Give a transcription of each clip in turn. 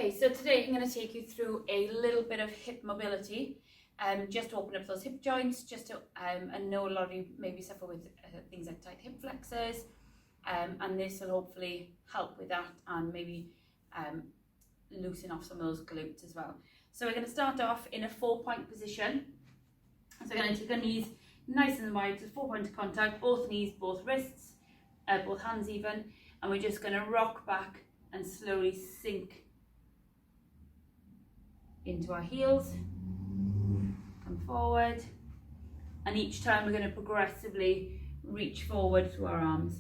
Okay, so today I'm going to take you through a little bit of hip mobility, just to open up those hip joints, just to, I know a lot of you maybe suffer with things like tight hip flexors, and this will hopefully help with that and maybe loosen off some of those glutes as well. So we're going to start off in a 4-point position. So we're going to take our knees nice and wide, so 4 points of contact, both knees, both wrists, both hands even, and we're just going to rock back and slowly sink into our heels, come forward, and each time we're going to progressively reach forward through our arms.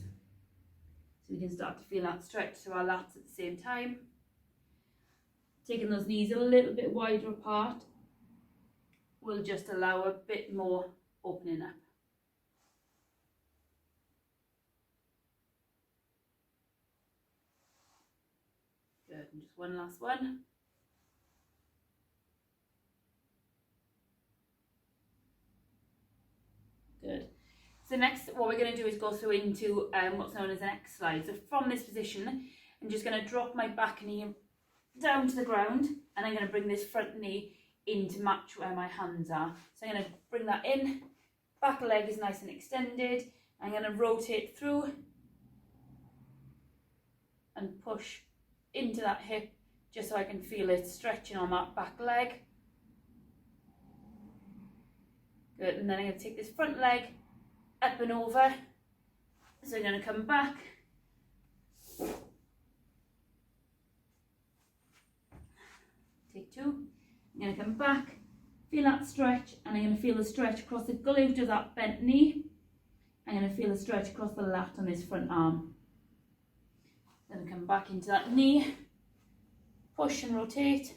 So we can start to feel that stretch through our lats at the same time. Taking those knees a little bit wider apart will just allow a bit more opening up. Good, and just one last one. Good. So next, what we're going to do is go through into what's known as an X slide. So from this position, I'm just going to drop my back knee down to the ground, and I'm going to bring this front knee in to match where my hands are. So I'm going to bring that in, back leg is nice and extended. I'm going to rotate through and push into that hip, just so I can feel it stretching on that back leg. Good, and then I'm going to take this front leg up and over. So I'm going to come back. Take two. I'm going to come back, feel that stretch, and I'm going to feel the stretch across the glute of that bent knee. I'm going to feel the stretch across the lat on this front arm. Then come back into that knee, push and rotate,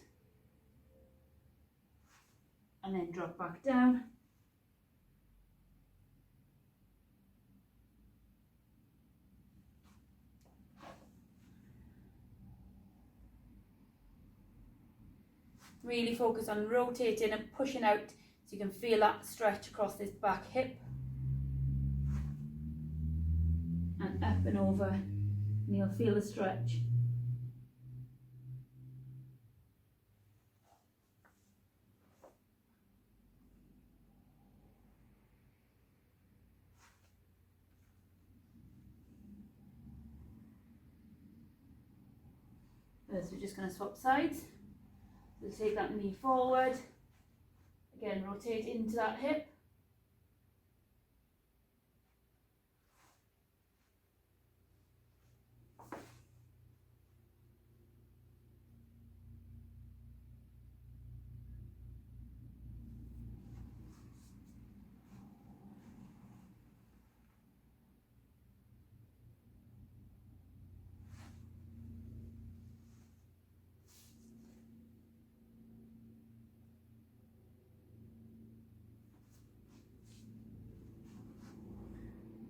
and then drop back down. Really focus on rotating and pushing out so you can feel that stretch across this back hip. And up and over, and you'll feel the stretch. So we're just going to swap sides. So take that knee forward, again rotate into that hip.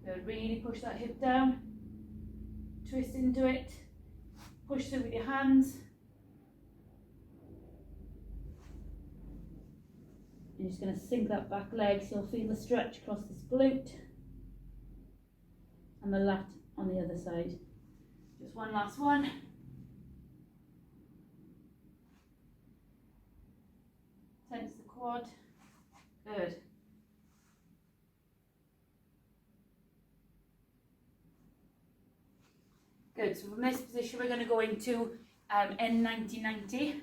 Good, really push that hip down, twist into it, push through with your hands. You're just going to sink that back leg so you'll feel the stretch across this glute and the lat on the other side. Just one last one. Tense the quad. Good. Good, so from this position we're going to go into N90-90.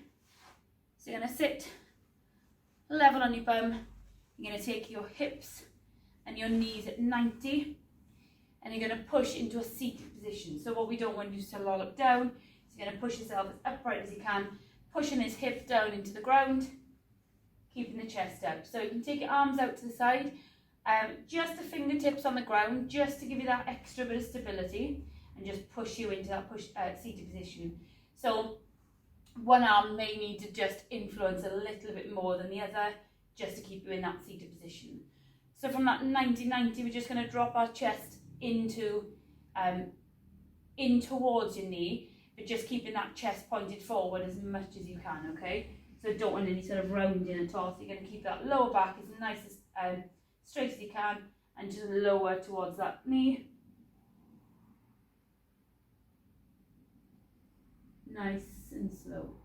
So you're going to sit level on your bum, you're going to take your hips and your knees at 90, and you're going to push into a seated position. So what we don't want you to lollop down, so you're going to push yourself as upright as you can, pushing his hips down into the ground, keeping the chest up. So you can take your arms out to the side, just the fingertips on the ground, just to give you that extra bit of stability, and just push you into that seated position. So one arm may need to just influence a little bit more than the other, just to keep you in that seated position. So from that 90-90, we're just going to drop our chest into in towards your knee, but just keeping that chest pointed forward as much as you can, okay? So don't want any sort of rounding at all. So you're going to keep that lower back as nice as straight as you can, and just lower towards that knee. Nice and slow.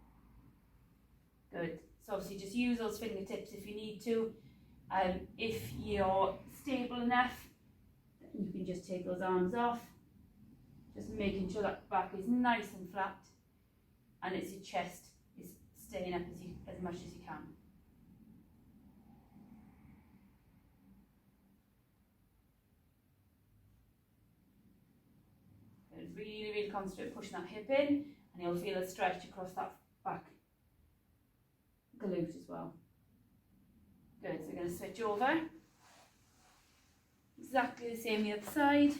So obviously just use those fingertips if you need to. If you're stable enough, you can just take those arms off, just making sure that back is nice and flat, and it's your chest is staying up as much as you can. Really, really concentrate pushing that hip in, and you'll feel a stretch across that back glute as well. Good, so we're going to switch over. Exactly the same the other side.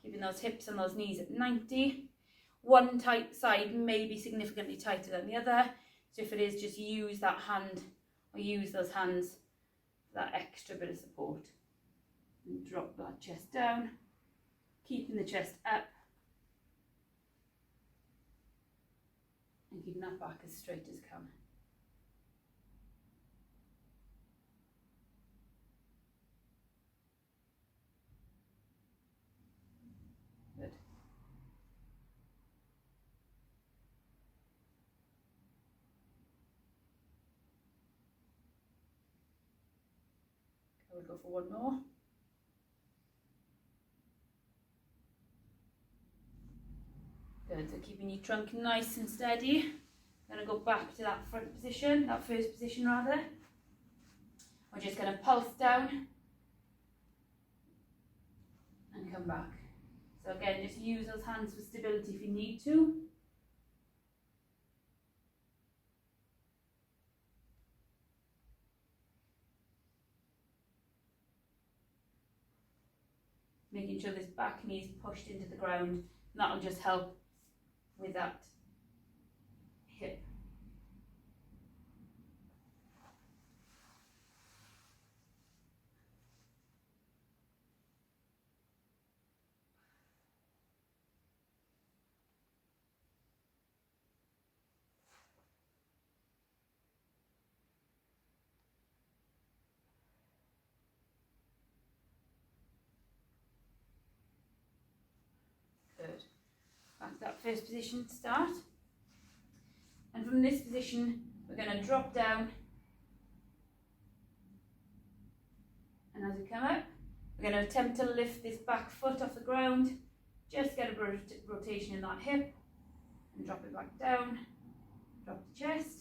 Keeping those hips and those knees at 90. One tight side may be significantly tighter than the other, so if it is, just use that hand or use those hands for that extra bit of support. And drop that chest down, keeping the chest up and keeping that back as straight as can. Good. We'll go for one more. Good, so keeping your trunk nice and steady. I'm going to go back to that front position, that first position rather. We're just going to pulse down and come back. So again, just use those hands for stability if you need to. Making sure this back knee is pushed into the ground, and that'll just help with that hip. Good. Back to that first position to start. And from this position, we're going to drop down. And as we come up, we're going to attempt to lift this back foot off the ground. Just get a rotation in that hip. And drop it back down. Drop the chest.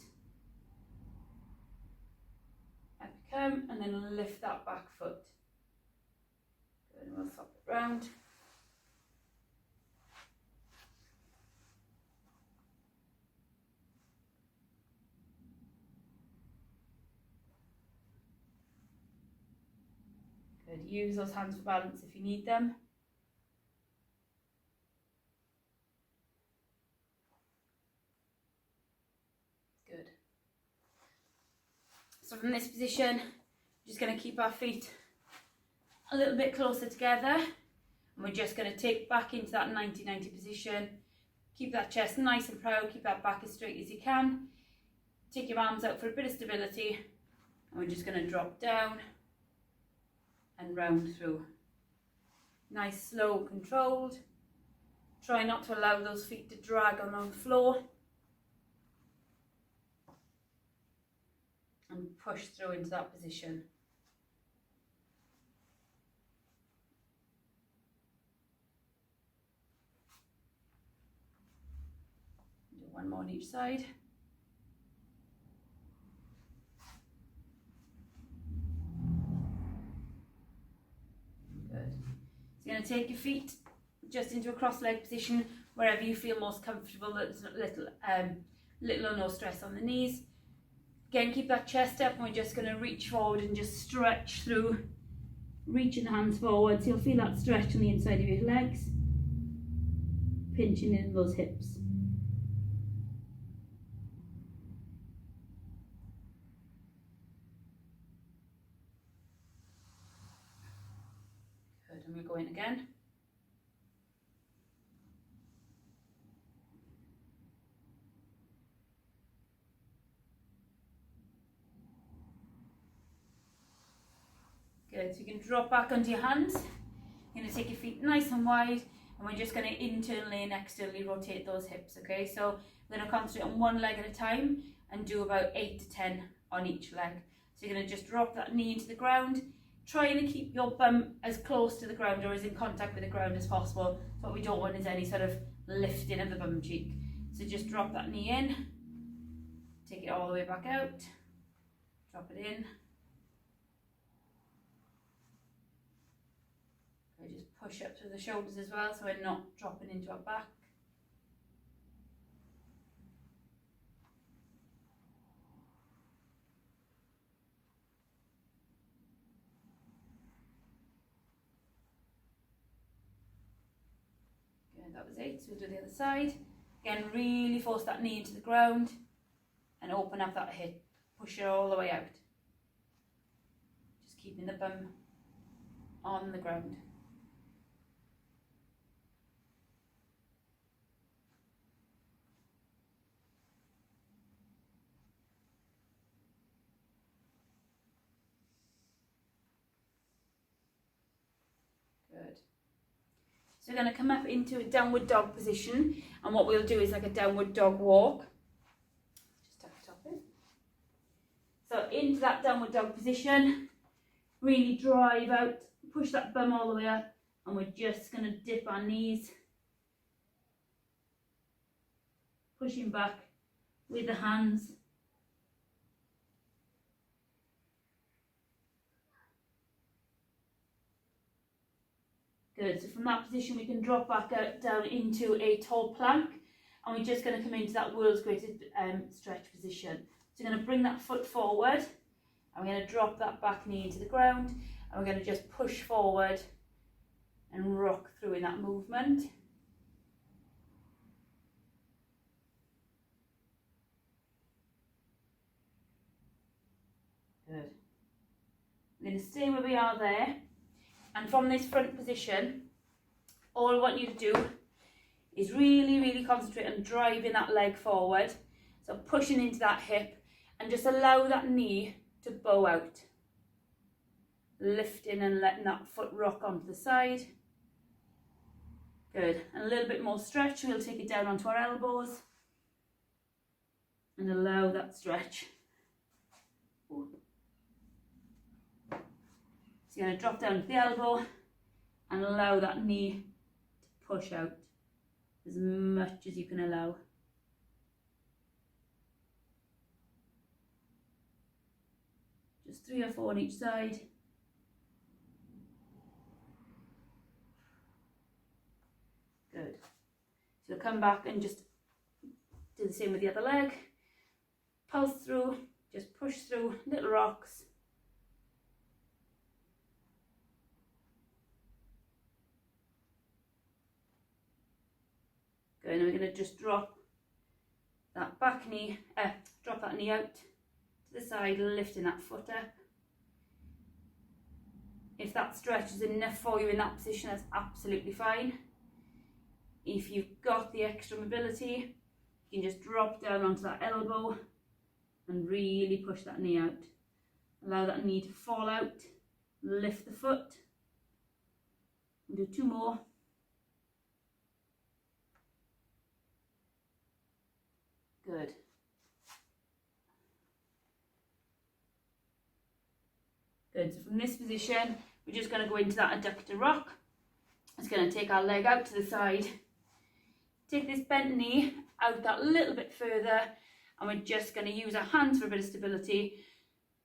Up you come, and then lift that back foot. Good, and we'll swap it round. Good. Use those hands for balance if you need them. Good. So from this position, we're just going to keep our feet a little bit closer together, and we're just going to take back into that 90-90 position. Keep that chest nice and proud, keep that back as straight as you can. Take your arms out for a bit of stability, and we're just going to drop down and round through. Nice, slow, controlled. Try not to allow those feet to drag on the floor. And push through into that position. Do one more on each side. Good. So you're going to take your feet just into a cross-leg position wherever you feel most comfortable. There's little or no stress on the knees. Again, keep that chest up, and we're just going to reach forward and just stretch through, reaching the hands forward. So you'll feel that stretch on the inside of your legs, pinching in those hips. Good, and we'll go in again. Good, so you can drop back onto your hands. You're going to take your feet nice and wide, and we're just going to internally and externally rotate those hips, okay? So we're going to concentrate on one leg at a time. and do about 8 to 10 on each leg. So you're going to just drop that knee into the ground, trying to keep your bum as close to the ground or as in contact with the ground as possible. So what we don't want is any sort of lifting of the bum cheek. So just drop that knee in, take it all the way back out, drop it in. Okay, just push up through the shoulders as well so we're not dropping into our back. That was 8, so we'll do the other side. Again, really force that knee into the ground and open up that hip. Push it all the way out. Just keeping the bum on the ground. Good. So we're going to come up into a downward dog position, and what we'll do is like a downward dog walk. Just tuck the top in. So into that downward dog position, really drive out, push that bum all the way up, and we're just going to dip our knees, pushing back with the hands. Good, so from that position we can drop back out, down into a tall plank, and we're just going to come into that world's greatest stretch position. So we're going to bring that foot forward, and we're going to drop that back knee into the ground, and we're going to just push forward and rock through in that movement. Good. We're going to stay where we are there. And from this front position, all I want you to do is really concentrate on driving that leg forward. So pushing into that hip and just allow that knee to bow out. Lifting and letting that foot rock onto the side. Good. And a little bit more stretch. We'll take it down onto our elbows and allow that stretch. Ooh. So you're going to drop down to the elbow and allow that knee to push out as much as you can allow. Just 3 or 4 on each side. Good. So you'll come back and just do the same with the other leg. Pulse through, just push through, little rocks. Good, and we're going to just drop that back knee, drop that knee out to the side, lifting that foot up. If that stretch is enough for you in that position, that's absolutely fine. If you've got the extra mobility, you can just drop down onto that elbow and really push that knee out. Allow that knee to fall out, lift the foot, and do 2 more. Good. Good, so from this position, we're just going to go into that adductor rock. It's going to take our leg out to the side. Take this bent knee out that little bit further, and we're just going to use our hands for a bit of stability.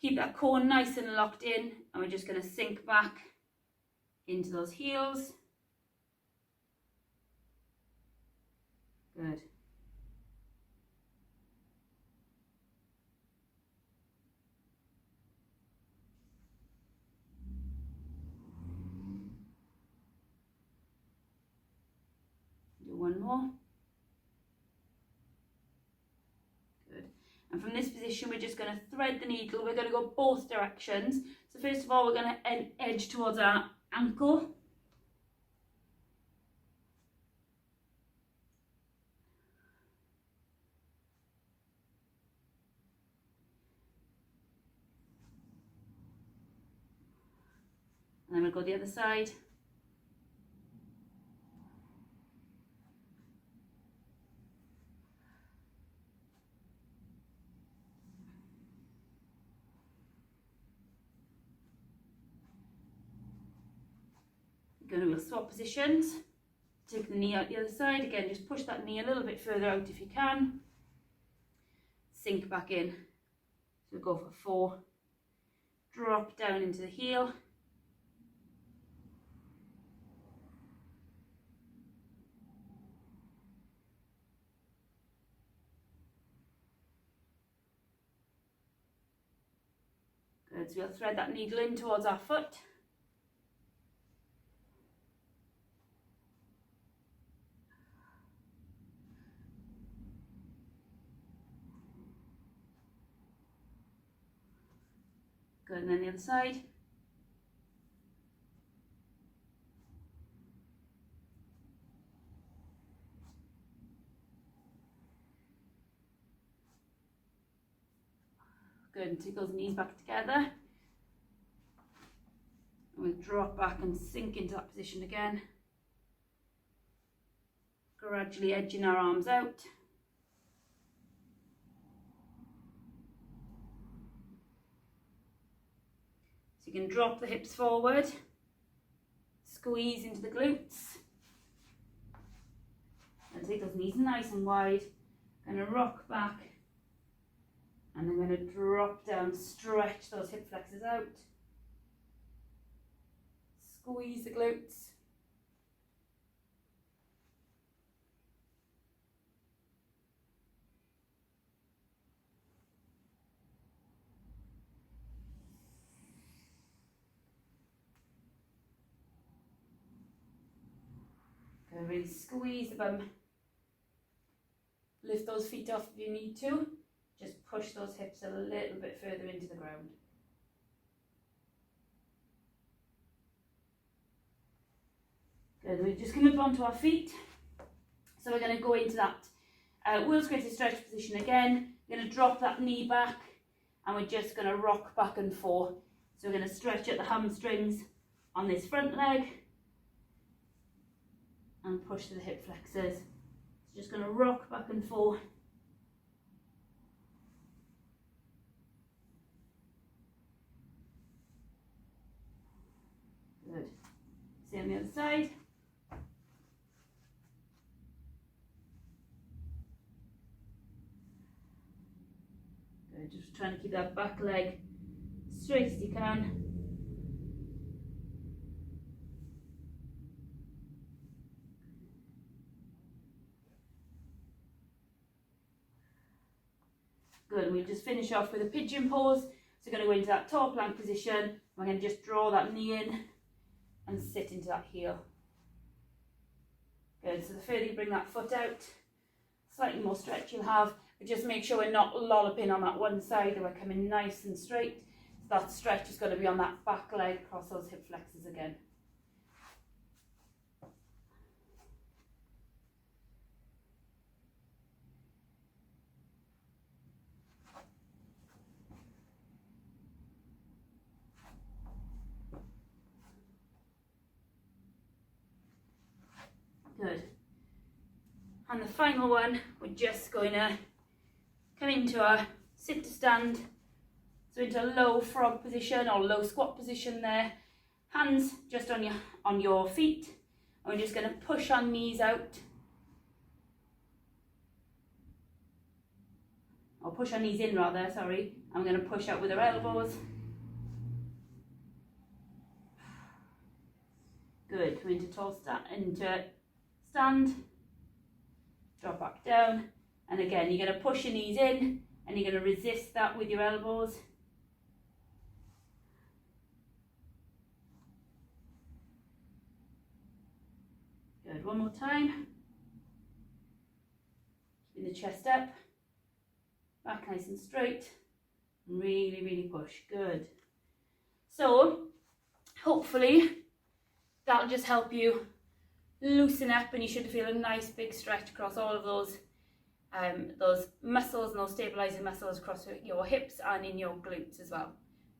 Keep that core nice and locked in, and we're just going to sink back into those heels. Good. Do 1 more. Good. And from this position, we're just going to thread the needle. We're going to go both directions. So first of all, we're going to edge towards our ankle. And then we'll go the other side. Going to swap positions. Take the knee out the other side. Again, just push that knee a little bit further out if you can. Sink back in. So we'll go for 4. Drop down into the heel. Good, so we'll thread that needle in towards our foot. Good, and then the other side. Good, and take those knees back together. And we'll drop back and sink into that position again. Gradually edging our arms out. So you can drop the hips forward, squeeze into the glutes, and take those knees nice and wide. Going to rock back. And I'm going to drop down, stretch those hip flexors out. Squeeze the glutes. Going to really squeeze the bum. Lift those feet off if you need to. Just push those hips a little bit further into the ground. Good, we're just going to move on to our feet. So we're going to go into that world's greatest stretch position again. We're going to drop that knee back and we're just going to rock back and forth. So we're going to stretch at the hamstrings on this front leg and push to the hip flexors. So just going to rock back and forth. Good. Same on the other side. Good. Just trying to keep that back leg straight as you can. Good. We'll just finish off with a pigeon pose. So we're going to go into that tall plank position. We're going to just draw that knee in and sit into that heel. Good, so the further you bring that foot out, slightly more stretch you'll have, but just make sure we're not lolloping on that one side and we're coming nice and straight. So that stretch is going to be on that back leg across those hip flexors again. Good. And the final one, we're just going to come into our sit to stand. So into a low frog position or low squat position there. Hands just on your feet. And we're just going to push our knees out. Or push our knees in rather, sorry. I'm going to push out with our elbows. Good. Come into stand, drop back down, and again you're going to push your knees in and you're going to resist that with your elbows. Good, one more time. Keeping the chest up, back nice and straight, and really, really push. Good. So hopefully that'll just help you loosen up, and you should feel a nice big stretch across all of those muscles and those stabilizing muscles across your hips and in your glutes as well.